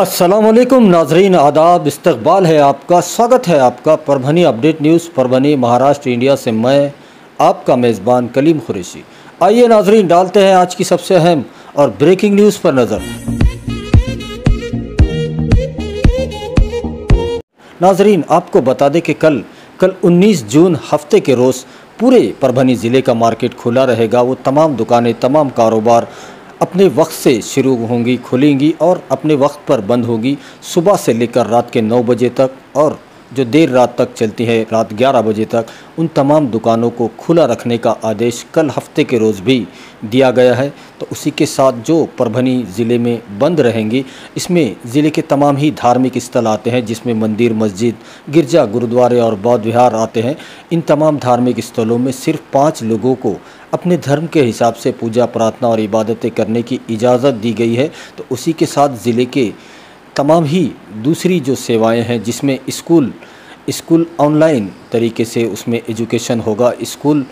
अस्सलामुअलैकुम नाजरीन, आदाब, इस्तकबाल है आपका, स्वागत है आपका Parbhani update news Parbhani Maharashtra India से। मैं आपका मेज़बान कलीम कुरैशी। आइए नाजरीन, डालते हैं आज की सबसे अहम और ब्रेकिंग न्यूज़ पर नज़र। नाजरीन, आपको बता दें कि कल 19 जून हफ्ते के रोज़ पूरे परभनी ज़िले का मार्केट खुला रहेगा। वो तमाम दुकानें, तमाम कारोबार अपने वक्त से शुरू होंगी, खुलेंगी और अपने वक्त पर बंद होगी, सुबह से लेकर रात के 9 बजे तक, और जो देर रात तक चलती है रात 11 बजे तक, उन तमाम दुकानों को खुला रखने का आदेश कल हफ्ते के रोज़ भी दिया गया है। तो उसी के साथ जो परभनी ज़िले में बंद रहेंगी, इसमें ज़िले के तमाम ही धार्मिक स्थल आते हैं, जिसमें मंदिर, मस्जिद, गिरजा, गुरुद्वारे और बौद्ध विहार आते हैं। इन तमाम धार्मिक स्थलों में सिर्फ 5 लोगों को अपने धर्म के हिसाब से पूजा, प्रार्थना और इबादतें करने की इजाज़त दी गई है। तो उसी के साथ ज़िले के तमाम ही दूसरी जो सेवाएं हैं, जिसमें स्कूल ऑनलाइन तरीके से उसमें एजुकेशन होगा, स्कूल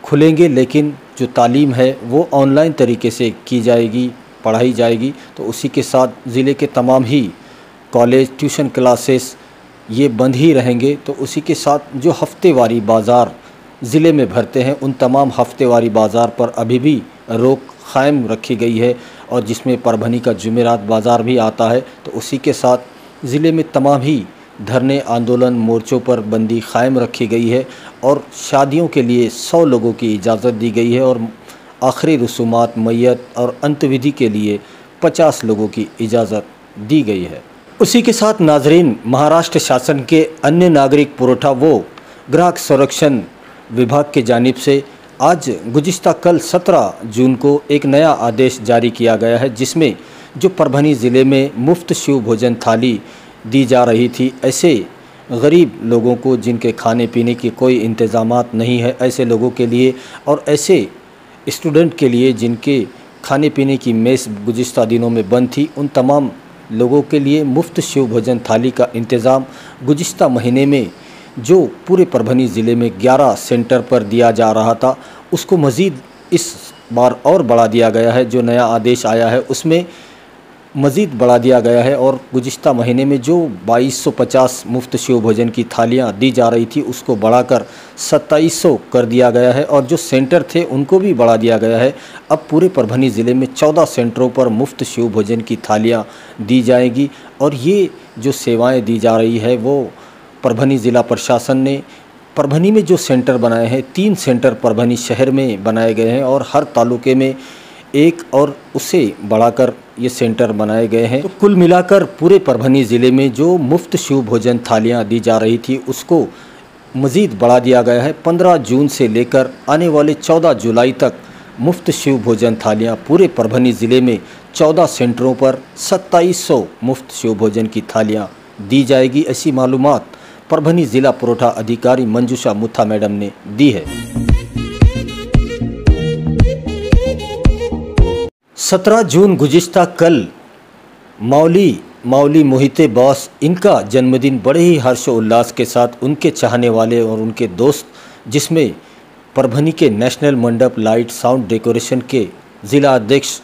खुलेंगे लेकिन जो तालीम है वो ऑनलाइन तरीके से की जाएगी, पढ़ाई जाएगी। तो उसी के साथ ज़िले के तमाम ही कॉलेज, ट्यूशन क्लासेस ये बंद ही रहेंगे। तो उसी के साथ जो हफ्तेवारी बाज़ार ज़िले में भरते हैं, उन तमाम हफ्तेवारी बाज़ार पर अभी भी रोक क़ायम रखी गई है, और जिसमें परभनी का जुमेरात बाज़ार भी आता है। तो उसी के साथ ज़िले में तमाम ही धरने, आंदोलन, मोर्चों पर बंदी क़ायम रखी गई है, और शादियों के लिए 100 लोगों की इजाज़त दी गई है, और आखिरी रसूमात, मैयत और अंतविधि के लिए 50 लोगों की इजाज़त दी गई है। उसी के साथ नाजरीन, महाराष्ट्र शासन के अन्य नागरिक पुरवठा व ग्राहक संरक्षण विभाग के जानिब से आज गुज़िश्ता कल 17 जून को एक नया आदेश जारी किया गया है, जिसमें जो परभनी ज़िले में मुफ्त शिव भोजन थाली दी जा रही थी, ऐसे गरीब लोगों को जिनके खाने पीने की कोई इंतज़ामात नहीं है, ऐसे लोगों के लिए और ऐसे स्टूडेंट के लिए जिनके खाने पीने की मेस गुज़िश्ता दिनों में बंद थी, उन तमाम लोगों के लिए मुफ्त शिव भोजन थाली का इंतज़ाम गुज़िश्ता महीने में जो पूरे परभनी ज़िले में 11 सेंटर पर दिया जा रहा था, उसको मज़ीद इस बार और बढ़ा दिया गया है। जो नया आदेश आया है उसमें मज़ीद बढ़ा दिया गया है, और गुज़िश्ता महीने में जो 2250 मुफ्त शिव भोजन की थालियां दी जा रही थी, उसको बढ़ाकर 2700 कर दिया गया है, और जो सेंटर थे उनको भी बढ़ा दिया गया है। अब पूरे परभनी ज़िले में 14 सेंटरों पर मुफ्त शिव भोजन की थालियां दी जाएगी, और ये जो सेवाएं दी जा रही है वो परभनी ज़िला प्रशासन ने परभनी में जो सेंटर बनाए हैं, 3 सेंटर परभनी शहर में बनाए गए हैं, और हर तालुके में एक और उससे बढ़ाकर ये सेंटर बनाए गए हैं। तो कुल मिलाकर पूरे परभनी ज़िले में जो मुफ्त शिव भोजन थालियां दी जा रही थी, उसको मज़ीद बढ़ा दिया गया है। 15 जून से लेकर आने वाले 14 जुलाई तक मुफ्त शिव भोजन थालियां पूरे परभनी ज़िले में 14 सेंटरों पर 2700 मुफ्त शिव भोजन की थालियां दी जाएगी। ऐसी मालूमात परभनी ज़िला पुरवठा अधिकारी मंजूषा मुथा मैडम ने दी है। 17 जून गुज़िश्ता कल मौली मोहिते बॉस, इनका जन्मदिन बड़े ही हर्षोल्लास के साथ उनके चाहने वाले और उनके दोस्त, जिसमें परभनी के नेशनल मंडप लाइट साउंड डेकोरेशन के ज़िला अध्यक्ष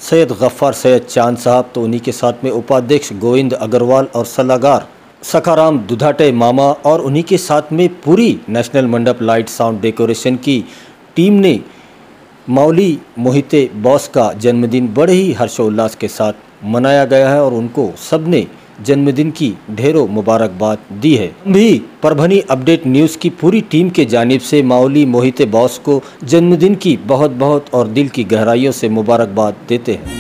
सैयद गफ़्फ़ार सैयद चांद साहब, तो उन्हीं के साथ में उपाध्यक्ष गोविंद अग्रवाल और सलाहकार सखाराम दुधाटे मामा, और उन्हीं के साथ में पूरी नेशनल मंडप लाइट साउंड डेकोरेशन की टीम ने मौली मोहिते बॉस का जन्मदिन बड़े ही हर्षोल्लास के साथ मनाया गया है, और उनको सबने जन्मदिन की ढेरों मुबारकबाद दी है। भी परभनी अपडेट न्यूज़ की पूरी टीम के जानिब से मौली मोहिते बॉस को जन्मदिन की बहुत बहुत और दिल की गहराइयों से मुबारकबाद देते हैं।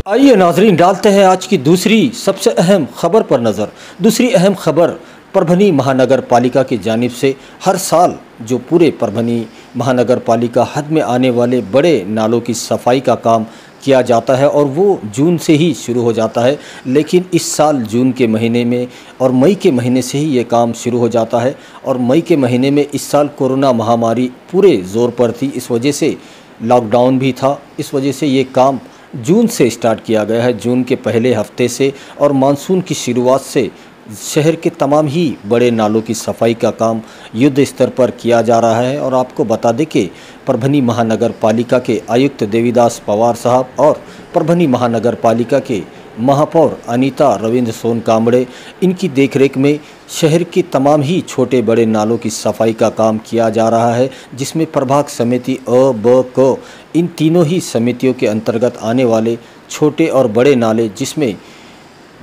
आइए नाजरीन, डालते हैं आज की दूसरी सबसे अहम खबर पर नज़र। दूसरी अहम खबर परभनी महानगर पालिका की जानिब से हर साल जो पूरे परभनी महानगर पालिका हद में आने वाले बड़े नालों की सफाई का काम किया जाता है, और वो जून से ही शुरू हो जाता है, लेकिन इस साल जून के महीने में और मई के महीने से ही ये काम शुरू हो जाता है। और मई के महीने में इस साल कोरोना महामारी पूरे ज़ोर पर थी, इस वजह से लॉकडाउन भी था, इस वजह से ये काम जून से स्टार्ट किया गया है, जून के पहले हफ्ते से, और मानसून की शुरुआत से शहर के तमाम ही बड़े नालों की सफाई का काम युद्ध स्तर पर किया जा रहा है। और आपको बता दें कि परभनी महानगर पालिका के आयुक्त देवीदास पवार साहब और परभनी महानगर पालिका के महापौर अनीता रविंद्र सोन कांबड़े, इनकी देखरेख में शहर के तमाम ही छोटे बड़े नालों की सफाई का काम किया जा रहा है, जिसमें प्रभाग समिति अ, ब, क इन तीनों ही समितियों के अंतर्गत आने वाले छोटे और बड़े नाले, जिसमें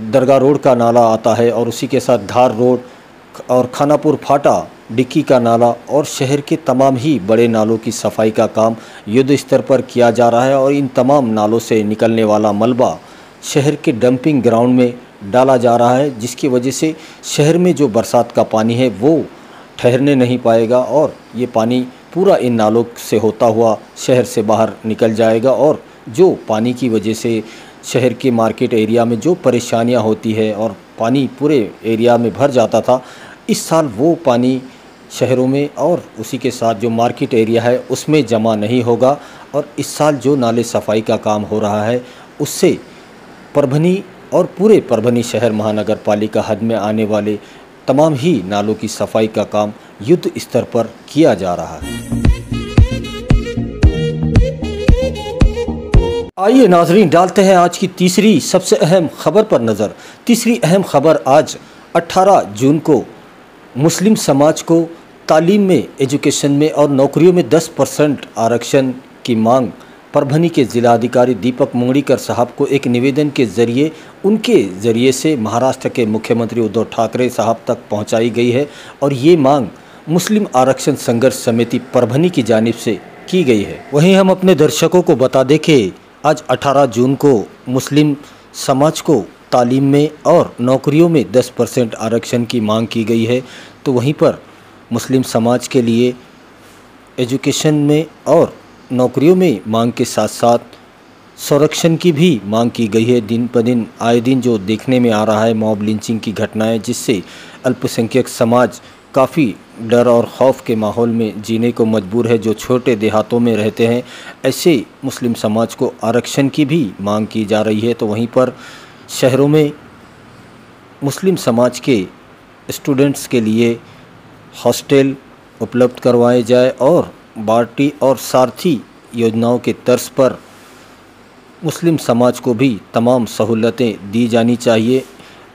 दरगाह रोड का नाला आता है और उसी के साथ धार रोड और खानापुर फाटा डिक्की का नाला और शहर के तमाम ही बड़े नालों की सफाई का काम युद्ध स्तर पर किया जा रहा है। और इन तमाम नालों से निकलने वाला मलबा शहर के डंपिंग ग्राउंड में डाला जा रहा है, जिसकी वजह से शहर में जो बरसात का पानी है वो ठहरने नहीं पाएगा और ये पानी पूरा इन नालों से होता हुआ शहर से बाहर निकल जाएगा। और जो पानी की वजह से शहर के मार्केट एरिया में जो परेशानियां होती है और पानी पूरे एरिया में भर जाता था, इस साल वो पानी शहरों में और उसी के साथ जो मार्केट एरिया है उसमें जमा नहीं होगा। और इस साल जो नाले सफाई का काम हो रहा है उससे परभनी और पूरे परभनी शहर महानगर पालिका हद में आने वाले तमाम ही नालों की सफाई का काम युद्ध स्तर पर किया जा रहा है। आइए नाजरीन, डालते हैं आज की तीसरी सबसे अहम खबर पर नज़र। तीसरी अहम खबर आज 18 जून को मुस्लिम समाज को तालीम में, एजुकेशन में और नौकरियों में 10% आरक्षण की मांग परभनी के जिलाधिकारी दीपक मुंगड़ीकर साहब को एक निवेदन के ज़रिए, उनके ज़रिए से महाराष्ट्र के मुख्यमंत्री उद्धव ठाकरे साहब तक पहुंचाई गई है। और ये मांग मुस्लिम आरक्षण संघर्ष समिति परभनी की जानिब से की गई है। वहीं हम अपने दर्शकों को बता दें कि आज 18 जून को मुस्लिम समाज को तालीम में और नौकरियों में 10% आरक्षण की मांग की गई है। तो वहीं पर मुस्लिम समाज के लिए एजुकेशन में और नौकरियों में मांग के साथ साथ संरक्षण की भी मांग की गई है। दिन ब दिन आए दिन जो देखने में आ रहा है मॉब लिंचिंग की घटनाएं, जिससे अल्पसंख्यक समाज काफ़ी डर और खौफ के माहौल में जीने को मजबूर है। जो छोटे देहातों में रहते हैं, ऐसे मुस्लिम समाज को आरक्षण की भी मांग की जा रही है। तो वहीं पर शहरों में मुस्लिम समाज के स्टूडेंट्स के लिए हॉस्टल उपलब्ध करवाए जाए और बार्टी और सारथी योजनाओं के तर्ज पर मुस्लिम समाज को भी तमाम सहूलतें दी जानी चाहिए।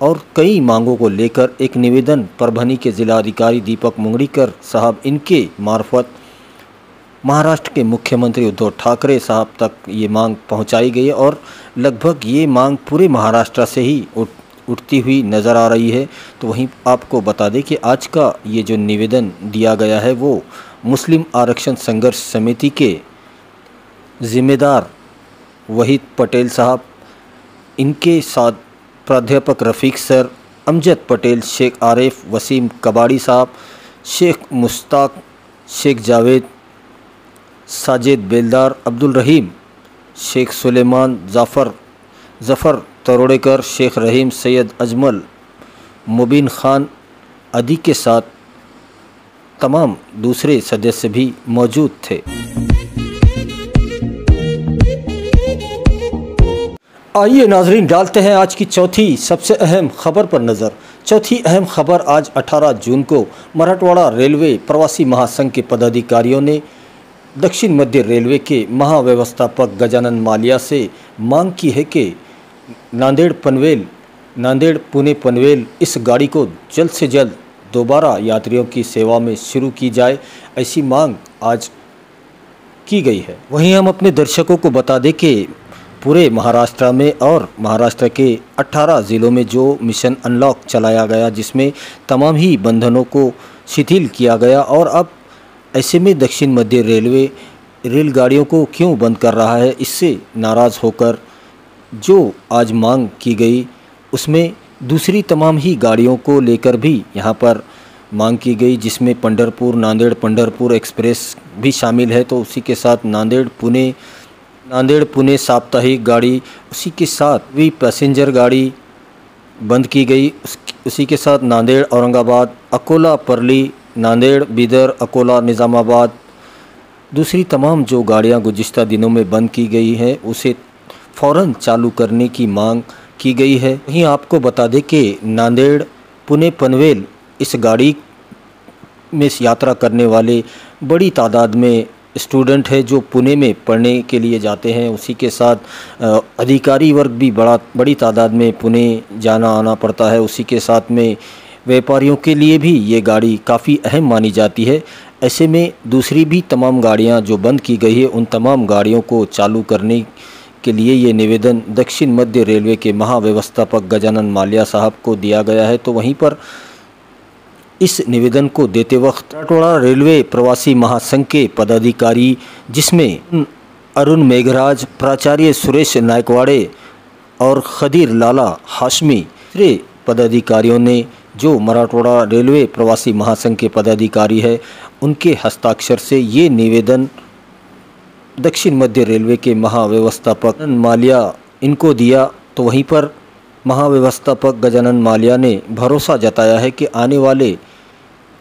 और कई मांगों को लेकर एक निवेदन परभनी के जिलाधिकारी दीपक मुंगड़ीकर साहब, इनके मार्फत महाराष्ट्र के मुख्यमंत्री उद्धव ठाकरे साहब तक ये मांग पहुंचाई गई है। और लगभग ये मांग पूरे महाराष्ट्र से ही उठती हुई नज़र आ रही है। तो वहीं आपको बता दें कि आज का ये जो निवेदन दिया गया है वो मुस्लिम आरक्षण संघर्ष समिति के ज़िम्मेदार वहीद पटेल साहब, इनके साथ प्राध्यापक रफ़ीक सर, अमजद पटेल, शेख आरिफ, वसीम कबाड़ी साहब, शेख मुश्ताक, शेख जावेद, साजिद बेलदार, अब्दुल रहीम, शेख सुलेमान, ज़फ़र तरोड़ेकर, शेख रहीम, सैयद अजमल, मुबीन खान आदि के साथ तमाम दूसरे सदस्य भी मौजूद थे। आइए नाजरीन, डालते हैं आज की चौथी सबसे अहम खबर पर नज़र। चौथी अहम खबर आज 18 जून को मराठवाड़ा रेलवे प्रवासी महासंघ के पदाधिकारियों ने दक्षिण मध्य रेलवे के महाव्यवस्थापक गजानन मालिया से मांग की है कि नांदेड़ पुणे पनवेल इस गाड़ी को जल्द से जल्द दोबारा यात्रियों की सेवा में शुरू की जाए, ऐसी मांग आज की गई है। वहीं हम अपने दर्शकों को बता दें कि पूरे महाराष्ट्र में और महाराष्ट्र के 18 ज़िलों में जो मिशन अनलॉक चलाया गया, जिसमें तमाम ही बंधनों को शिथिल किया गया। और अब ऐसे में दक्षिण मध्य रेलवे रेलगाड़ियों को क्यों बंद कर रहा है, इससे नाराज़ होकर जो आज मांग की गई उसमें दूसरी तमाम ही गाड़ियों को लेकर भी यहाँ पर मांग की गई, जिसमें नांदेड़ पंढरपुर एक्सप्रेस भी शामिल है। तो उसी के साथ नांदेड़ पुणे साप्ताहिक गाड़ी, उसी के साथ भी पैसेंजर गाड़ी बंद की गई। उसी के साथ नांदेड़ औरंगाबाद, अकोला परली, नांदेड़ बीदर, अकोला निज़ामाबाद, दूसरी तमाम जो गाड़ियाँ गुज़िश्ता दिनों में बंद की गई हैं उसे फ़ौरन चालू करने की मांग की गई है। वहीं आपको बता दें कि नांदेड़ पुणे पनवेल इस गाड़ी में यात्रा करने वाले बड़ी तादाद में स्टूडेंट है जो पुणे में पढ़ने के लिए जाते हैं। उसी के साथ अधिकारी वर्ग भी बड़ी तादाद में पुणे जाना आना पड़ता है। उसी के साथ में व्यापारियों के लिए भी ये गाड़ी काफ़ी अहम मानी जाती है। ऐसे में दूसरी भी तमाम गाड़ियां जो बंद की गई है उन तमाम गाड़ियों को चालू करने के लिए ये निवेदन दक्षिण मध्य रेलवे के महाव्यवस्थापक गजानन माल्या साहब को दिया गया है। तो वहीं पर इस निवेदन को देते वक्त मराठवाड़ा रेलवे प्रवासी महासंघ के पदाधिकारी, जिसमें अरुण मेघराज, प्राचार्य सुरेश नायकवाड़े और खदीर लाला हाशमी पदाधिकारियों ने, जो मराठवाड़ा रेलवे प्रवासी महासंघ के पदाधिकारी है, उनके हस्ताक्षर से ये निवेदन दक्षिण मध्य रेलवे के महाव्यवस्थापक माल्या इनको दिया। तो वहीं पर महाव्यवस्थापक गजानन माल्या ने भरोसा जताया है कि आने वाले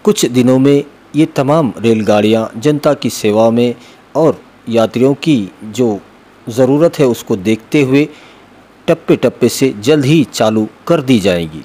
कुछ दिनों में ये तमाम रेलगाड़ियां जनता की सेवा में और यात्रियों की जो ज़रूरत है उसको देखते हुए टप्पे टप्पे से जल्द ही चालू कर दी जाएगी।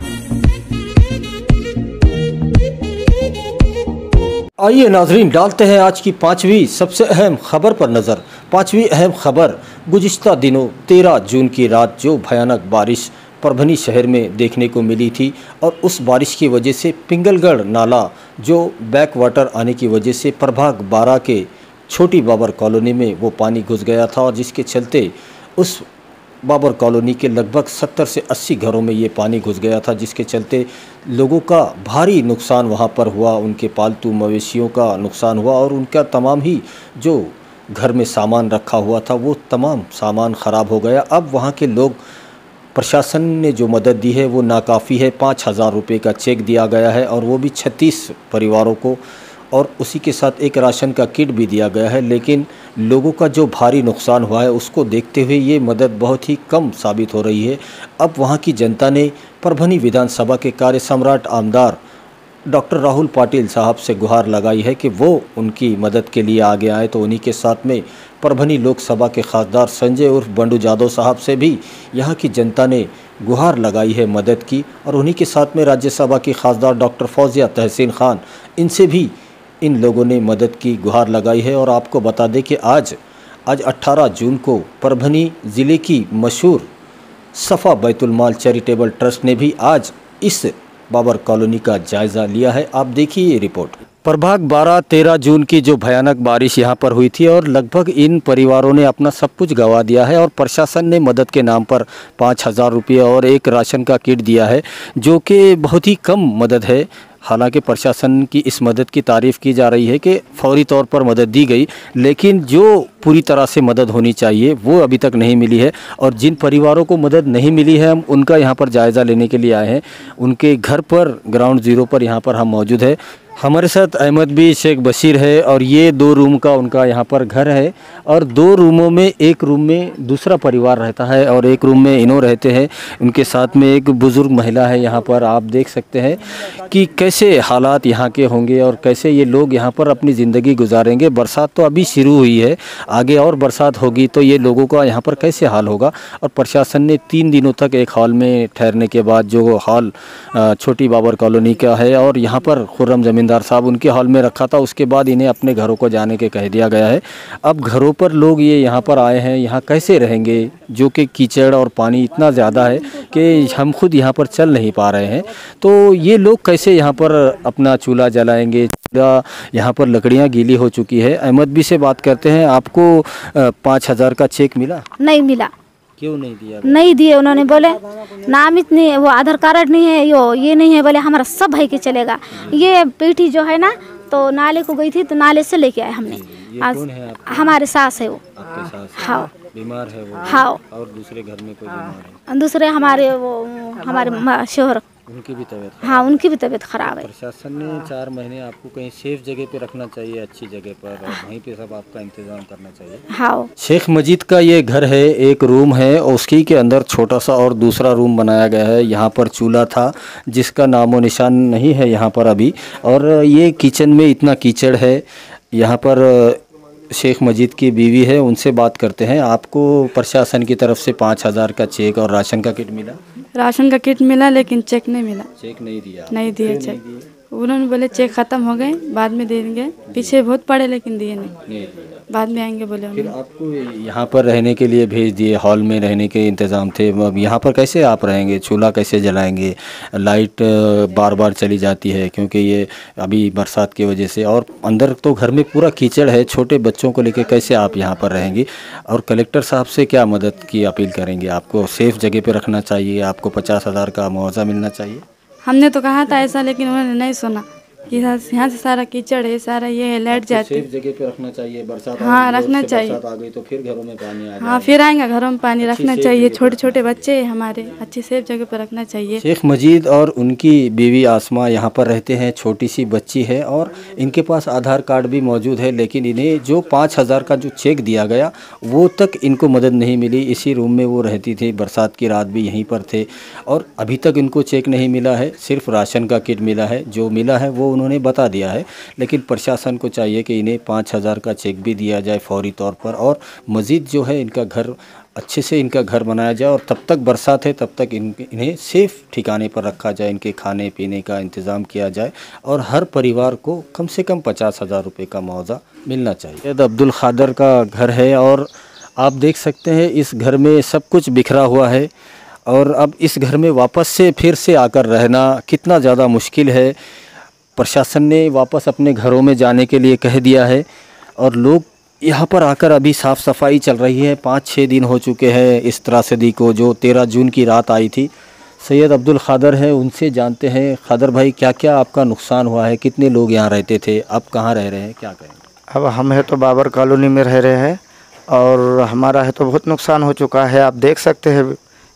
आइए नाजरीन, डालते हैं आज की पाँचवीं सबसे अहम खबर पर नज़र। पाँचवीं अहम खबर, गुज़िश्ता दिनों 13 जून की रात जो भयानक बारिश परभनी शहर में देखने को मिली थी और उस बारिश की वजह से पिंगलगढ़ नाला जो बैक वाटर आने की वजह से प्रभाग 12 के छोटी बाबर कॉलोनी में वो पानी घुस गया था और जिसके चलते उस बाबर कॉलोनी के लगभग 70 से 80 घरों में ये पानी घुस गया था, जिसके चलते लोगों का भारी नुकसान वहाँ पर हुआ। उनके पालतू मवेशियों का नुकसान हुआ और उनका तमाम ही जो घर में सामान रखा हुआ था वो तमाम सामान ख़राब हो गया। अब वहाँ के लोग, प्रशासन ने जो मदद दी है वो नाकाफ़ी है। 5,000 रुपये का चेक दिया गया है और वो भी 36 परिवारों को, और उसी के साथ एक राशन का किट भी दिया गया है। लेकिन लोगों का जो भारी नुकसान हुआ है उसको देखते हुए ये मदद बहुत ही कम साबित हो रही है। अब वहाँ की जनता ने परभनी विधानसभा के कार्य सम्राट आमदार डॉक्टर राहुल पाटिल साहब से गुहार लगाई है कि वो उनकी मदद के लिए आगे आए। तो उन्हीं के साथ में परभनी लोकसभा के खासदार संजय उर्फ बंडू जादव साहब से भी यहाँ की जनता ने गुहार लगाई है मदद की, और उन्हीं के साथ में राज्यसभा की खासदार डॉक्टर फौजिया तहसीन खान, इनसे भी इन लोगों ने मदद की गुहार लगाई है। और आपको बता दें कि आज 18 जून को परभनी ज़िले की मशहूर सफ़ा बैतुलमाल चैरिटेबल ट्रस्ट ने भी आज इस बाबर कॉलोनी का जायज़ा लिया है। आप देखिए ये रिपोर्ट। प्रभाग 12-13 जून की जो भयानक बारिश यहाँ पर हुई थी और लगभग इन परिवारों ने अपना सब कुछ गंवा दिया है और प्रशासन ने मदद के नाम पर 5,000 रुपये और एक राशन का किट दिया है, जो कि बहुत ही कम मदद है। हालांकि प्रशासन की इस मदद की तारीफ़ की जा रही है कि फौरी तौर पर मदद दी गई, लेकिन जो पूरी तरह से मदद होनी चाहिए वो अभी तक नहीं मिली है। और जिन परिवारों को मदद नहीं मिली है हम उनका यहाँ पर जायज़ा लेने के लिए आए हैं। उनके घर पर ग्राउंड ज़ीरो पर यहाँ पर हम मौजूद है। हमारे साथ अहमद भी शेख बशीर है और ये 2 रूम का उनका यहाँ पर घर है और 2 रूमों में एक रूम में दूसरा परिवार रहता है और एक रूम में इन्हों रहते हैं। उनके साथ में एक बुज़ुर्ग महिला है। यहाँ पर आप देख सकते हैं कि कैसे हालात यहाँ के होंगे और कैसे ये लोग यहाँ पर अपनी ज़िंदगी गुजारेंगे। बरसात तो अभी शुरू हुई है, आगे और बरसात होगी तो ये लोगों का यहाँ पर कैसे हाल होगा। और प्रशासन ने 3 दिनों तक एक हॉल में ठहरने के बाद, जो हॉल छोटी बाबर कॉलोनी का है और यहाँ पर खुर्रम ज़मींदार साहब उनके हॉल में रखा था, उसके बाद इन्हें अपने घरों को जाने के कह दिया गया है। अब घरों पर लोग ये यहाँ पर आए हैं, यहाँ कैसे रहेंगे, जो कि कीचड़ और पानी इतना ज़्यादा है कि हम खुद यहाँ पर चल नहीं पा रहे हैं। तो ये लोग कैसे यहाँ पर अपना चूल्हा जलाएंगे। यहाँ पर लकड़ियाँ गीली हो चुकी है। अहमद भी से बात करते हैं। आपको 5,000 का चेक मिला? नहीं मिला। क्यों नहीं दिया? नहीं दिए, उन्होंने बोले नामित नहीं है, वो आधार कार्ड नहीं है, ये नहीं है, बोले हमारा सब भाई के चलेगा। ये बेटी जो है ना तो नाले को गई थी तो नाले से लेके आए हमने। कौन है आपके? हमारे सास है वो। आपके सास? हाँ। बीमार है वो? हाँ। और दूसरे घर में कोई बीमार है? दूसरे हमारे वो हमारे शोहर, उनकी भी तबीयत? हाँ उनकी भी तबीयत खराब है। प्रशासन ने 4 महीने आपको कहीं सेफ जगह पे रखना चाहिए, अच्छी जगह पर, और वहीं पे सब आपका इंतजाम करना चाहिए। हाँ। शेख मजीद का ये घर है, एक रूम है, उसकी के अंदर छोटा सा और दूसरा रूम बनाया गया है। यहाँ पर चूल्हा था जिसका नामो निशान नहीं है यहाँ पर अभी, और ये किचन में इतना कीचड़ है। यहाँ पर शेख मजीद की बीवी है, उनसे बात करते हैं। आपको प्रशासन की तरफ से 5,000 का चेक और राशन का किट मिला? राशन का किट मिला लेकिन चेक नहीं मिला। चेक नहीं दिया? नहीं दिए चेक। उन्होंने बोले चेक ख़त्म हो गए, बाद में देंगे। पीछे बहुत पड़े लेकिन दिए नहीं, बाद में आएंगे बोले। फिर आपको यहाँ पर रहने के लिए भेज दिए, हॉल में रहने के इंतज़ाम थे। अब यहाँ पर कैसे आप रहेंगे? चूल्हा कैसे जलाएंगे? लाइट बार बार चली जाती है क्योंकि ये अभी बरसात की वजह से, और अंदर तो घर में पूरा कीचड़ है। छोटे बच्चों को लेकर कैसे आप यहाँ पर रहेंगे? और कलेक्टर साहब से क्या मदद की अपील करेंगे? आपको सेफ़ जगह पर रखना चाहिए, आपको 50,000 का मुआवजा मिलना चाहिए। हमने तो कहा था ऐसा, लेकिन उन्होंने नहीं सुना। यहाँ से सारा कीचड़ है, सारा ये है, लाइट जाती है। सेफ जगह पे रखना चाहिए। बरसात हाँ रखना चाहिए। बरसात आ गई तो फिर घरों में पानी आ जाएगा। हाँ फिर आएंगे घरों में पानी, रखना चाहिए। छोटे छोटे बच्चे हैं हमारे, अच्छी सेफ जगह पर रखना चाहिए। शेख मजीद और उनकी बीवी आसमा यहाँ पर रहते हैं। छोटी सी बच्ची है और इनके पास आधार कार्ड भी मौजूद है, लेकिन इन्हें जो 5,000 का जो चेक दिया गया वो तक इनको मदद नहीं मिली। इसी रूम में वो रहती थी, बरसात की रात भी यहीं पर थे और अभी तक इनको चेक नहीं मिला है। सिर्फ राशन का किट मिला है, जो मिला है वो उन्होंने बता दिया है। लेकिन प्रशासन को चाहिए कि इन्हें 5,000 का चेक भी दिया जाए फौरी तौर पर, और मज़ीद जो है इनका घर अच्छे से इनका घर बनाया जाए, और तब तक बरसात है तब तक इन्हें सेफ़ ठिकाने पर रखा जाए। इनके खाने पीने का इंतज़ाम किया जाए और हर परिवार को कम से कम 50,000 रुपये का मुआवजा मिलना चाहिए। अब्दुल खादर का घर है और आप देख सकते हैं इस घर में सब कुछ बिखरा हुआ है, और अब इस घर में वापस से फिर से आकर रहना कितना ज़्यादा मुश्किल है। प्रशासन ने वापस अपने घरों में जाने के लिए कह दिया है और लोग यहाँ पर आकर अभी साफ़ सफाई चल रही है। 5-6 दिन हो चुके हैं इस त्रासदी को, जो 13 जून की रात आई थी। सैयद अब्दुल खादर है, उनसे जानते हैं। खादर भाई, क्या क्या आपका नुकसान हुआ है? कितने लोग यहाँ रहते थे? अब कहाँ रह रहे हैं? क्या करें? अब हम है तो बाबर कॉलोनी में रह रहे हैं और हमारा है तो बहुत नुकसान हो चुका है। आप देख सकते हैं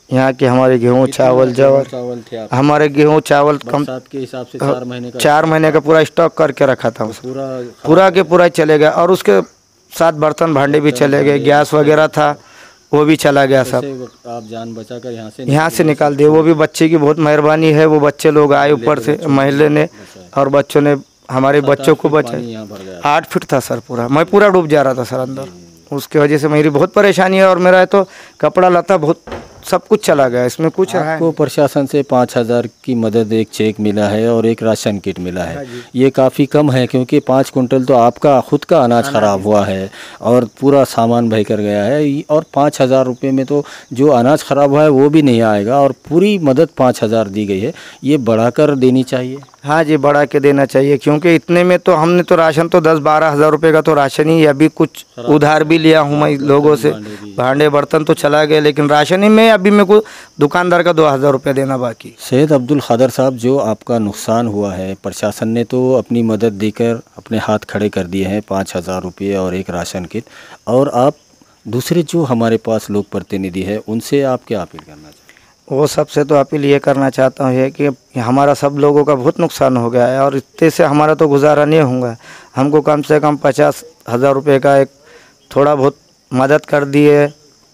यहाँ के हमारे गेहूँ चावल थे हमारे गेहूँ चावल कम के हिसाब से 4 महीने का पूरा स्टॉक करके रखा था। पूरा के पूरा चले गया, और उसके साथ बर्तन भांडे भी चले गए। गैस वगैरह था वो भी चला गया सब। आप जान बचाकर यहाँ से निकाल दिए। वो भी बच्चे की बहुत मेहरबानी है। वो बच्चे लोग आए ऊपर से, महिला ने और बच्चों ने हमारे बच्चों को बचाया। 8 फीट था सर पूरा, मैं पूरा डूब जा रहा था सर अंदर। उसकी वजह से मेरी बहुत परेशानी है, और मेरा है तो कपड़ा लता बहुत सब कुछ चला गया, इसमें कुछ रहा है। आपको प्रशासन से 5,000 की मदद, एक चेक मिला है और एक राशन किट मिला है। ये काफ़ी कम है क्योंकि 5 कुंटल तो आपका खुद का अनाज ख़राब हुआ है और पूरा सामान बह कर गया है, और 5,000 रुपये में तो जो अनाज ख़राब हुआ है वो भी नहीं आएगा, और पूरी मदद 5,000 दी गई है। ये बढ़ाकर देनी चाहिए। हाँ जी, बढ़ा के देना चाहिए, क्योंकि इतने में तो हमने तो राशन तो 10-12 हज़ार रुपये का तो राशन ही, अभी कुछ उधार भी लिया हूँ मैं लोगों से। भांडे बर्तन तो चला गए, लेकिन राशन ही में अभी मेरे को दुकानदार का 2,000 रुपये देना बाकी। सैयद अब्दुल खादर साहब, जो आपका नुकसान हुआ है, प्रशासन ने तो अपनी मदद देकर अपने हाथ खड़े कर दिए हैं, 5,000 रुपये और एक राशन किट, और आप दूसरे जो हमारे पास लोग प्रतिनिधि हैं उनसे आप क्या अपील करना चाहते हैं? वो सबसे तो अपील ये करना चाहता हूँ है कि हमारा सब लोगों का बहुत नुकसान हो गया है, और इतने से हमारा तो गुजारा नहीं होगा। हमको कम से कम 50,000 रुपये का एक थोड़ा बहुत मदद कर दिए,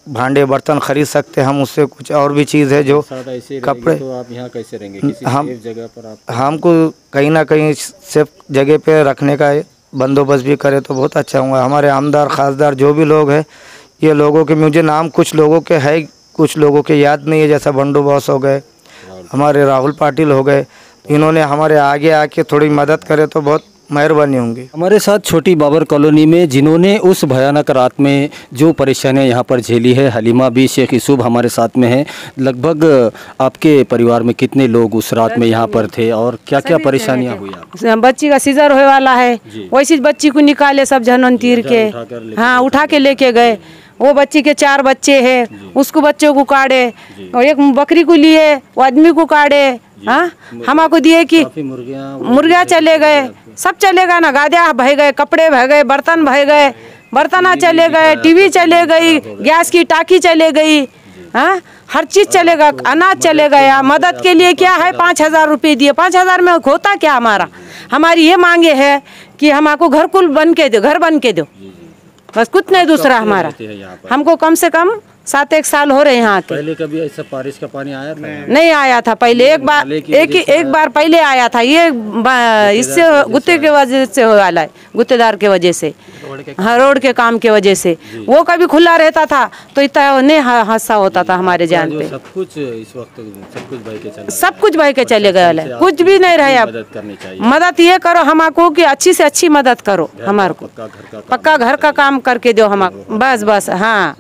भांडे बर्तन खरीद सकते हम उससे, कुछ और भी चीज़ है जो कपड़े। तो आप यहाँ कैसे रहेंगे? किसी सेफ जगह पर आप? हमको कहीं ना कहीं सेफ जगह पे रखने का बंदोबस्त भी करे तो बहुत अच्छा होगा। हमारे आमदार खासदार जो भी लोग हैं, ये लोगों के मुझे नाम कुछ लोगों के है, कुछ लोगों के याद नहीं है, जैसा बंडू बॉस हो गए, हमारे राहुल पाटिल हो गए। इन्होंने हमारे आगे आके थोड़ी मदद करे तो बहुत मेहरबानी होंगी। हमारे साथ छोटी बाबर कॉलोनी में जिन्होंने उस भयानक रात में जो परेशानियां यहाँ पर झेली है, हलीमा भी, शेख यूसुफ हमारे साथ में हैं। लगभग आपके परिवार में कितने लोग उस रात में यहाँ पर थे और क्या क्या परेशानियां हुई आपको? बच्ची का सीजर होने वाला है, वैसी बच्ची को निकाले सब जनन तीर के, हाँ उठा के लेके गए। वो बच्ची के 4 बच्चे हैं, उसको बच्चों को काटे, और एक बकरी को लिए, वो आदमी को काटे। हाँ हमको दिए कि मुर्गियाँ चले गए, सब चलेगा ना, गादिया बह गए, कपड़े बह गए, बर्तन बह गए, बर्तना चले गए, टीवी चले गई, गैस की टाकी चले गई, हाँ हर चीज़ चलेगा, अनाज चले गया। मदद के लिए क्या है 5,000 रुपये दिए, 5,000 में होता क्या हमारा? हमारी ये मांगे है कि हमको घर कुल बन के दो, घर बन के दो, बस कुछ नहीं दूसरा हमारा। हमको कम से कम 7-1 साल हो रहे यहाँ के। पहले कभी ऐसा बारिश का पानी आया था? नहीं आया था पहले, एक बार पहले आया था। ये इससे गुत्ते के वजह से वाला है, गुत्तेदार के वजह से, हाँ रोड के काम के वजह से। वो कभी खुला रहता था तो इतना नहीं हादसा होता था हमारे जान पे। सब कुछ इस वक्त सब कुछ बह के चले गए, कुछ भी नहीं रहे। अब मदद करनी चाहिए, मदद ये करो हमको कि अच्छी से अच्छी मदद करो हमारे को, पक्का घर का काम करके दो हमको, बस हाँ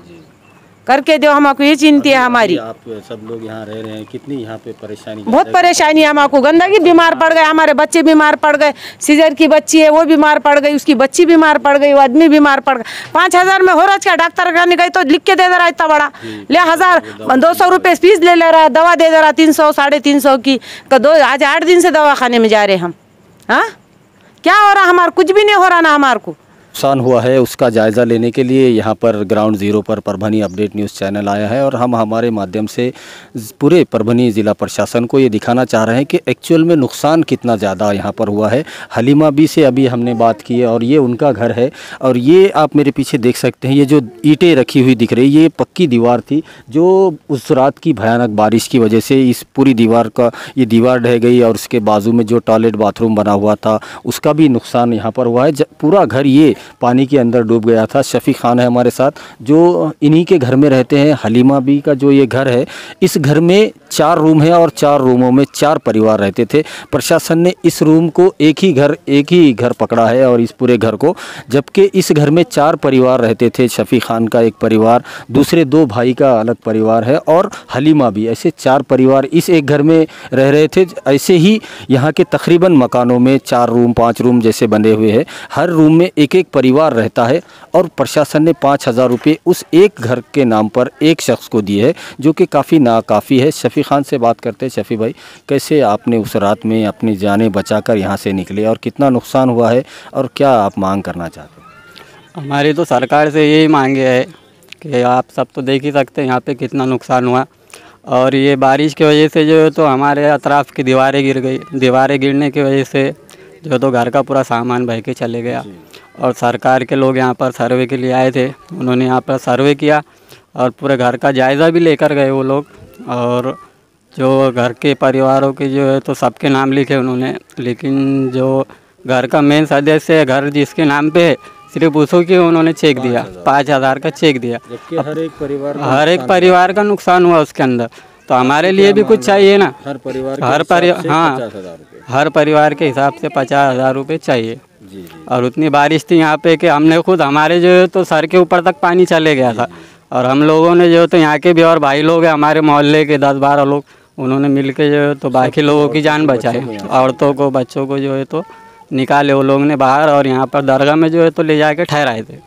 करके दो हमको, ये चिंता है हमारी। आप सब लोग यहाँ रह रहे हैं, कितनी यहाँ पे परेशानी? बहुत परेशानी है हमको, गंदगी, बीमार पड़ गए, हमारे बच्चे बीमार पड़ गए। सीजर की बच्ची है वो बीमार पड़ गई, उसकी बच्ची बीमार पड़ गई, वो आदमी बीमार पड़ गए। 5000 में हो रहा है, डॉक्टर करने गई तो लिख के दे रहा इतना बड़ा, ले 1200 रुपये फीस ले रहा है, दवा दे रहा 300 350 की। आज 8 दिन से दवा खाने में जा रहे हम। हाँ क्या हो रहा हमारा? कुछ भी नहीं हो रहा ना हमारे को। नुकसान हुआ है उसका जायज़ा लेने के लिए यहाँ पर ग्राउंड ज़ीरो पर परभनी अपडेट न्यूज़ चैनल आया है और हम हमारे माध्यम से पूरे परभनी ज़िला प्रशासन को ये दिखाना चाह रहे हैं कि एक्चुअल में नुकसान कितना ज़्यादा यहाँ पर हुआ है। हलीमा बी से अभी हमने बात की है और ये उनका घर है और ये आप मेरे पीछे देख सकते हैं, ये जो ईंटें रखी हुई दिख रही, ये पक्की दीवार थी जो उस रात की भयानक बारिश की वजह से इस पूरी दीवार का ये दीवार ढह गई और उसके बाजू में जो टॉयलेट बाथरूम बना हुआ था उसका भी नुकसान यहाँ पर हुआ है। पूरा घर ये पानी के अंदर डूब गया था। शफी खान है हमारे साथ जो इन्हीं के घर में रहते हैं। हलीमा बी का जो ये घर है, इस घर में 4 रूम है और 4 रूमों में 4 परिवार रहते थे। प्रशासन ने इस रूम को एक ही घर पकड़ा है और इस पूरे घर को, जबकि इस घर में 4 परिवार रहते थे। शफी खान का एक परिवार, दूसरे 2 भाई का अलग परिवार है और हलीमा बी, ऐसे 4 परिवार इस एक घर में रह रहे थे। ऐसे ही यहाँ के तकरीबन मकानों में 4 रूम 5 रूम जैसे बने हुए हैं, हर रूम में एक परिवार रहता है और प्रशासन ने 5000 रुपये उस एक घर के नाम पर एक शख्स को दिए है, जो कि काफ़ी नाकाफ़ी है। शफी खान से बात करते हैं। शफी भाई, कैसे आपने उस रात में अपनी जानें बचाकर यहाँ से निकले और कितना नुकसान हुआ है और क्या आप मांग करना चाहते हैं? हमारी तो सरकार से यही मांगे है कि आप सब तो देख ही सकते हैं यहाँ पे कितना नुकसान हुआ और ये बारिश की वजह से जो है तो हमारे अतराफ़ की दीवारें गिर गई। दीवारें गिरने की वजह से जो तो घर का पूरा सामान बह के चले गया और सरकार के लोग यहाँ पर सर्वे के लिए आए थे। उन्होंने यहाँ पर सर्वे किया और पूरे घर का जायज़ा भी लेकर गए वो लोग और जो घर के परिवारों के जो है तो सबके नाम लिखे उन्होंने, लेकिन जो घर का मेन सदस्य है, घर जिसके नाम पे है, सिर्फ उसको की उन्होंने चेक दिया, 5000 का चेक दिया। हर एक परिवार का नुकसान हुआ उसके अंदर। तो हमारे लिए भी कुछ चाहिए ना, हर परिवार हाँ, हर परिवार के हिसाब से 50,000 रुपये चाहिए। और उतनी बारिश थी यहाँ पे कि हमने खुद, हमारे जो है तो सर के ऊपर तक पानी चले गया था और हम लोगों ने जो है तो यहाँ के भी और भाई लोग हैं हमारे मोहल्ले के 10-12 लोग, उन्होंने मिलके जो है तो बाकी लोगों की जान बचाई। औरतों को बच्चों को जो है तो निकाले वो लोग ने बाहर और यहाँ पर दरगाह में जो है तो ले जाके ठहराए थे।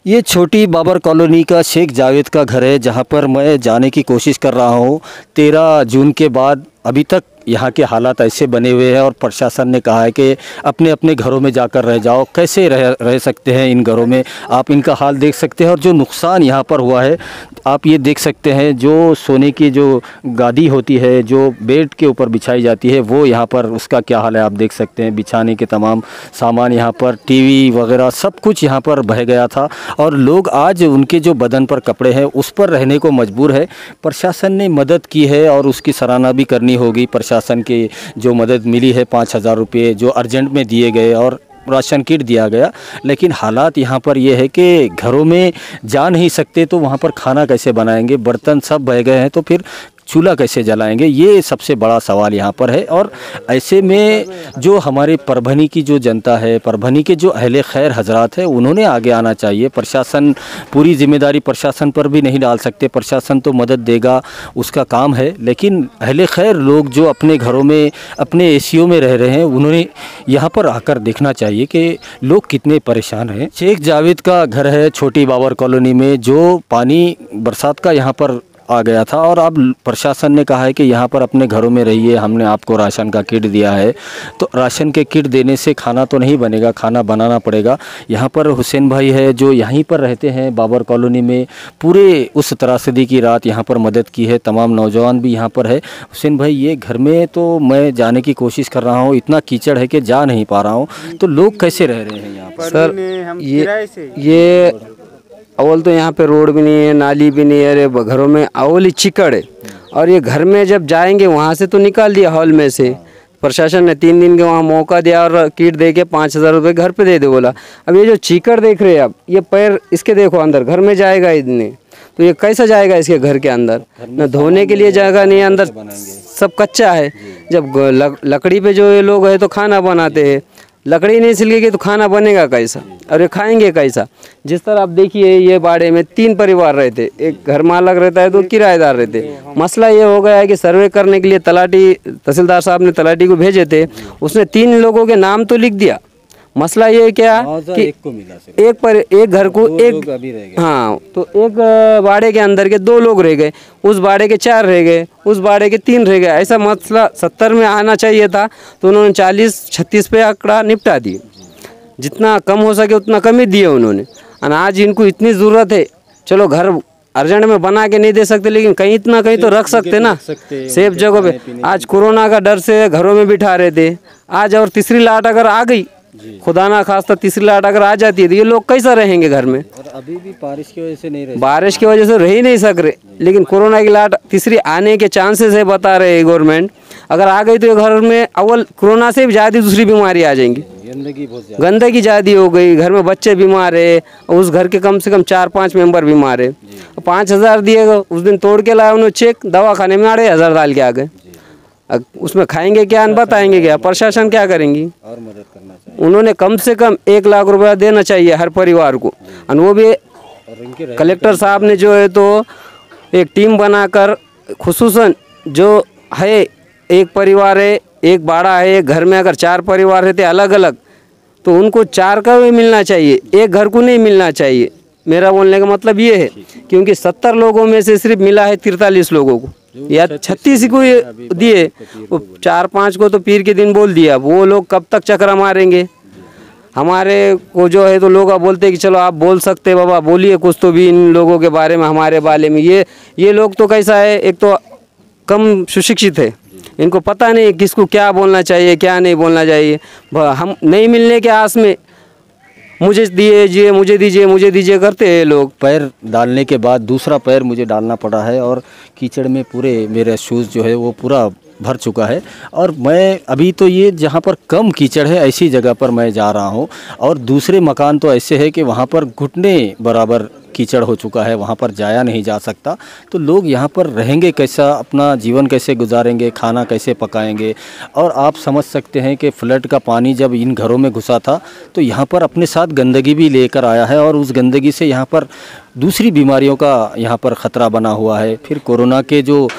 ये छोटी बाबर कॉलोनी का शेख जावेद का घर है, जहाँ पर मैं जाने की कोशिश कर रहा हूँ। 13 जून के बाद अभी तक यहाँ के हालात ऐसे बने हुए हैं और प्रशासन ने कहा है कि अपने अपने घरों में जाकर रह जाओ। कैसे रह सकते हैं इन घरों में, आप इनका हाल देख सकते हैं। और जो नुकसान यहाँ पर हुआ है आप ये देख सकते हैं, जो सोने की जो गादी होती है जो बेड के ऊपर बिछाई जाती है वो यहाँ पर उसका क्या हाल है आप देख सकते हैं। बिछाने के तमाम सामान यहाँ पर, टीवी वगैरह सब कुछ यहाँ पर बह गया था और लोग आज उनके जो बदन पर कपड़े हैं उस पर रहने को मजबूर है। प्रशासन ने मदद की है और उसकी सराहना भी करनी होगी। प्रशासन की जो मदद मिली है 5000 रुपये जो अर्जेंट में दिए गए और राशन किट दिया गया, लेकिन हालात यहाँ पर ये है कि घरों में जा नहीं सकते तो वहाँ पर खाना कैसे बनाएंगे, बर्तन सब बह गए हैं तो फिर चूल्हा कैसे जलाएंगे, ये सबसे बड़ा सवाल यहाँ पर है। और ऐसे में जो हमारे परभनी की जो जनता है, परभनी के जो अहले खैर हजरात है, उन्होंने आगे आना चाहिए। प्रशासन, पूरी जिम्मेदारी प्रशासन पर भी नहीं डाल सकते, प्रशासन तो मदद देगा उसका काम है, लेकिन अहले खैर लोग जो अपने घरों में अपने एसीओ में रह रहे हैं उन्होंने यहाँ पर आकर देखना चाहिए कि लोग कितने परेशान हैं। शेख जावेद का घर है छोटी बाबर कॉलोनी में, जो पानी बरसात का यहाँ पर आ गया था और अब प्रशासन ने कहा है कि यहाँ पर अपने घरों में रहिए, हमने आपको राशन का किट दिया है। तो राशन के किट देने से खाना तो नहीं बनेगा, खाना बनाना पड़ेगा। यहाँ पर हुसैन भाई है जो यहीं पर रहते हैं बाबर कॉलोनी में, पूरे उस त्रासदी की रात यहाँ पर मदद की है। तमाम नौजवान भी यहाँ पर है। हुसैन भाई, ये घर में तो मैं जाने की कोशिश कर रहा हूँ, इतना कीचड़ है कि जा नहीं पा रहा हूँ, तो लोग कैसे रह रहे हैं यहाँ पर? सर ये अव्वल तो यहाँ पे रोड भी नहीं है, नाली भी नहीं है, अरे घरों में अव्वल ही चिकड़ है। और ये घर में जब जाएंगे वहाँ से तो निकाल दिया हॉल में से, प्रशासन ने 3 दिन के वहाँ मौका दिया और किट दे के 5,000 रुपये घर पे दे दे बोला। अब ये जो चीकड़ देख रहे हैं आप, ये पैर इसके देखो अंदर, घर में जाएगा इतने, तो ये कैसा जाएगा इसके घर के अंदर? न धोने के लिए जगह नहीं, अंदर सब कच्चा है। जब लकड़ी पे जो ये लोग है तो खाना बनाते हैं, लकड़ी नहीं सिलेगी तो खाना बनेगा कैसा और ये खाएंगे कैसा? जिस तरह आप देखिए ये बाड़े में 3 परिवार रहते, एक घर मालक रहता है, 2 किराएदार रहते। मसला ये हो गया है कि सर्वे करने के लिए तहसीलदार साहब ने तलाटी को भेजे थे, उसने 3 लोगों के नाम तो लिख दिया। मसला ये क्या कि एक घर को एक, हाँ, तो एक बाड़े के अंदर के 2 लोग रह गए, उस बाड़े के 4 रह गए, उस बाड़े के 3 रह गए। ऐसा मसला 70 में आना चाहिए था, तो उन्होंने 40-36 पे आंकड़ा निपटा दिए। जितना कम हो सके उतना कम ही दिए उन्होंने। अनाज इनको इतनी ज़रूरत है, चलो घर अर्जेंट में बना के नहीं दे सकते, लेकिन कहीं इतना कहीं तो रख सकते ना, सेफ जगह पे। आज कोरोना का डर से घरों में बिठा रहे थे, आज और तीसरी लाट अगर आ गई, खुदा ना खास्ता तीसरी लाट अगर आ जाती है तो ये लोग कैसा रहेंगे घर में? और अभी भी बारिश की वजह से नहीं रह, बारिश की वजह से रह ही नहीं सक रहे, लेकिन कोरोना की लाट तीसरी आने के चांसेस है, बता रहे हैं गवर्नमेंट। अगर आ गई तो ये घर में अव्वल कोरोना से भी ज़्यादा दूसरी बीमारी आ जाएंगी। गंदगी ज़्यादा हो गई, घर में बच्चे बीमार है, उस घर के कम से कम 4-5 मेंबर बीमार है। 5,000 दिएगा, उस दिन तोड़ के लाया उन्होंने चेक, दवाखाने में 2,500 डाल के आ गए। उसमें खाएंगे क्या, बताएंगे क्या? प्रशासन क्या करेंगी? और मदद करना चाहिए। उन्होंने कम से कम 1 लाख रुपया देना चाहिए हर परिवार को, और वो भी कलेक्टर साहब ने जो है तो एक टीम बनाकर, खुसूसन जो है एक परिवार है, एक बाड़ा है, एक घर में अगर 4 परिवार रहते अलग अलग, तो उनको 4 का भी मिलना चाहिए, एक घर को नहीं मिलना चाहिए। मेरा बोलने का मतलब ये है, क्योंकि 70 लोगों में से सिर्फ मिला है 43 लोगों को, या 36 को दिए, 4-5 को तो पीर के दिन बोल दिया। वो लोग कब तक चक्रा मारेंगे? हमारे को जो है तो लोग बोलते हैं कि चलो आप बोल सकते बाबा, बोलिए कुछ तो भी इन लोगों के बारे में, हमारे बारे में। ये लोग तो कैसा है, एक तो कम सुशिक्षित है, इनको पता नहीं किसको क्या बोलना चाहिए, क्या नहीं बोलना चाहिए। हम नहीं मिलने के आस में मुझे दीजिए, मुझे दीजिए, मुझे दीजिए करते हैं लोग। पैर डालने के बाद दूसरा पैर मुझे डालना पड़ा है और कीचड़ में पूरे मेरा शूज़ जो है वो पूरा भर चुका है। और मैं अभी तो ये जहाँ पर कम कीचड़ है ऐसी जगह पर मैं जा रहा हूँ, और दूसरे मकान तो ऐसे है कि वहाँ पर घुटने बराबर कीचड़ हो चुका है, वहाँ पर जाया नहीं जा सकता। तो लोग यहाँ पर रहेंगे कैसा, अपना जीवन कैसे गुजारेंगे, खाना कैसे पकाएंगे? और आप समझ सकते हैं कि फ्लड का पानी जब इन घरों में घुसा था तो यहाँ पर अपने साथ गंदगी भी लेकर आया है, और उस गंदगी से यहाँ पर दूसरी बीमारियों का यहाँ पर ख़तरा बना हुआ है। फिर कोरोना के जो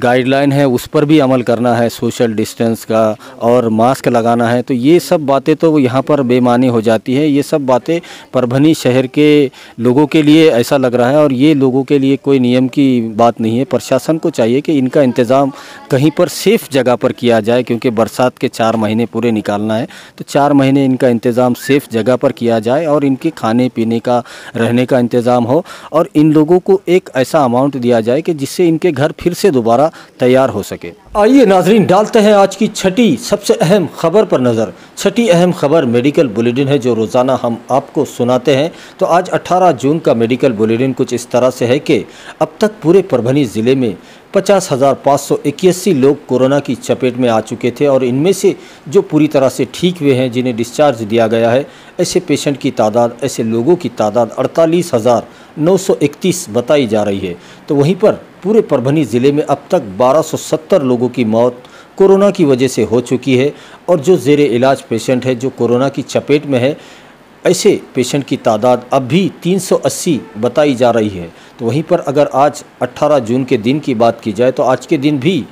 गाइडलाइन है उस पर भी अमल करना है, सोशल डिस्टेंस का, और मास्क लगाना है। तो ये सब बातें तो यहाँ पर बेमानी हो जाती है। ये सब बातें परभनी शहर के लोगों के लिए ऐसा लग रहा है, और ये लोगों के लिए कोई नियम की बात नहीं है। प्रशासन को चाहिए कि इनका इंतज़ाम कहीं पर सेफ़ जगह पर किया जाए, क्योंकि बरसात के 4 महीने पूरे निकालना है, तो 4 महीने इनका इंतज़ाम सेफ़ जगह पर किया जाए, और इनके खाने पीने का, रहने का इंतज़ाम हो, और इन लोगों को एक ऐसा अमाउंट दिया जाए कि जिससे इनके घर फिर से दोबारा तैयार हो सके। आइए नाजरीन, डालते हैं आज की छठी सबसे अहम खबर पर नज़र। छठी अहम खबर मेडिकल बुलेटिन है जो रोज़ाना हम आपको सुनाते हैं। तो आज 18 जून का मेडिकल बुलेटिन कुछ इस तरह से है कि अब तक पूरे परभनी ज़िले में 50,581 लोग कोरोना की चपेट में आ चुके थे, और इनमें से जो पूरी तरह से ठीक हुए हैं, जिन्हें डिस्चार्ज दिया गया है, ऐसे पेशेंट की तादाद, ऐसे लोगों की तादाद 48,931 बताई जा रही है। तो वहीं पर पूरे परभनी ज़िले में अब तक 1270 लोगों की मौत कोरोना की वजह से हो चुकी है, और जो ज़ेरे इलाज पेशेंट है जो कोरोना की चपेट में है, ऐसे पेशेंट की तादाद अब भी 380 बताई जा रही है। तो वहीं पर अगर आज 18 जून के दिन की बात की जाए तो आज के दिन भी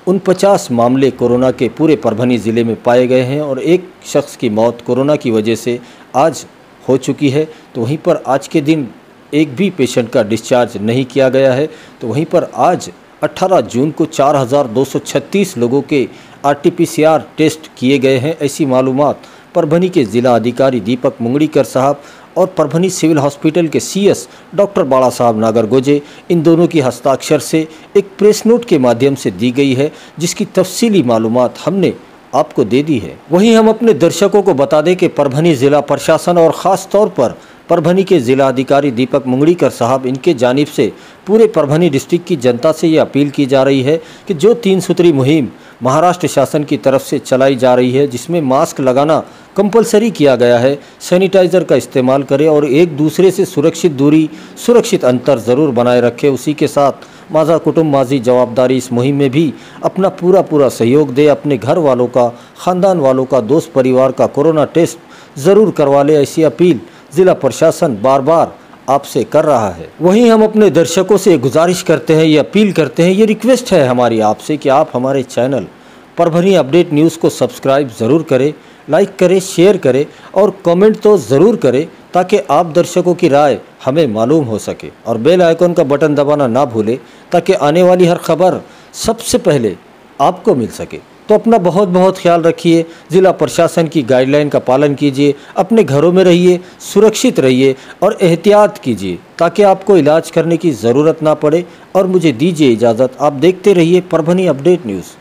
49 मामले कोरोना के पूरे परभनी ज़िले में पाए गए हैं, और एक शख्स की मौत कोरोना की वजह से आज हो चुकी है। तो वहीं पर आज के दिन एक भी पेशेंट का डिस्चार्ज नहीं किया गया है। तो वहीं पर आज 18 जून को 4,236 लोगों के RT-PCR टेस्ट किए गए हैं। ऐसी मालूमात परभनी के ज़िला अधिकारी दीपक मुंगड़ीकर साहब और परभनी सिविल हॉस्पिटल के CS डॉक्टर बाला साहब नागरगोजे, इन दोनों की हस्ताक्षर से एक प्रेस नोट के माध्यम से दी गई है, जिसकी तफसीली मालूमात हमने आपको दे दी है। वहीं हम अपने दर्शकों को बता दें कि परभनी ज़िला प्रशासन और ख़ास तौर पर परभनी के जिला अधिकारी दीपक मुंगड़ीकर साहब, इनके जानिब से पूरे परभनी डिस्ट्रिक्ट की जनता से ये अपील की जा रही है कि जो 3 सूत्री मुहिम महाराष्ट्र शासन की तरफ से चलाई जा रही है, जिसमें मास्क लगाना कंपलसरी किया गया है, सैनिटाइज़र का इस्तेमाल करें और एक दूसरे से सुरक्षित दूरी, सुरक्षित अंतर ज़रूर बनाए रखें। उसी के साथ माझा कुटुंब माझी जवाबदारी इस मुहिम में भी अपना पूरा सहयोग दे। अपने घर वालों का, ख़ानदान वालों का, दोस्त परिवार का कोरोना टेस्ट ज़रूर करवा ले, ऐसी अपील जिला प्रशासन बार बार आपसे कर रहा है। वहीं हम अपने दर्शकों से गुजारिश करते हैं, ये अपील करते हैं, ये रिक्वेस्ट है हमारी आपसे कि आप हमारे चैनल परभनी अपडेट न्यूज़ को सब्सक्राइब ज़रूर करें, लाइक करें, शेयर करें और कमेंट तो ज़रूर करें, ताकि आप दर्शकों की राय हमें मालूम हो सके। और बेल आइकन का बटन दबाना ना भूलें, ताकि आने वाली हर खबर सबसे पहले आपको मिल सके। तो अपना बहुत ख्याल रखिए, ज़िला प्रशासन की गाइडलाइन का पालन कीजिए, अपने घरों में रहिए, सुरक्षित रहिए और एहतियात कीजिए, ताकि आपको इलाज करने की ज़रूरत ना पड़े। और मुझे दीजिए इजाज़त, आप देखते रहिए परभनी अपडेट न्यूज़।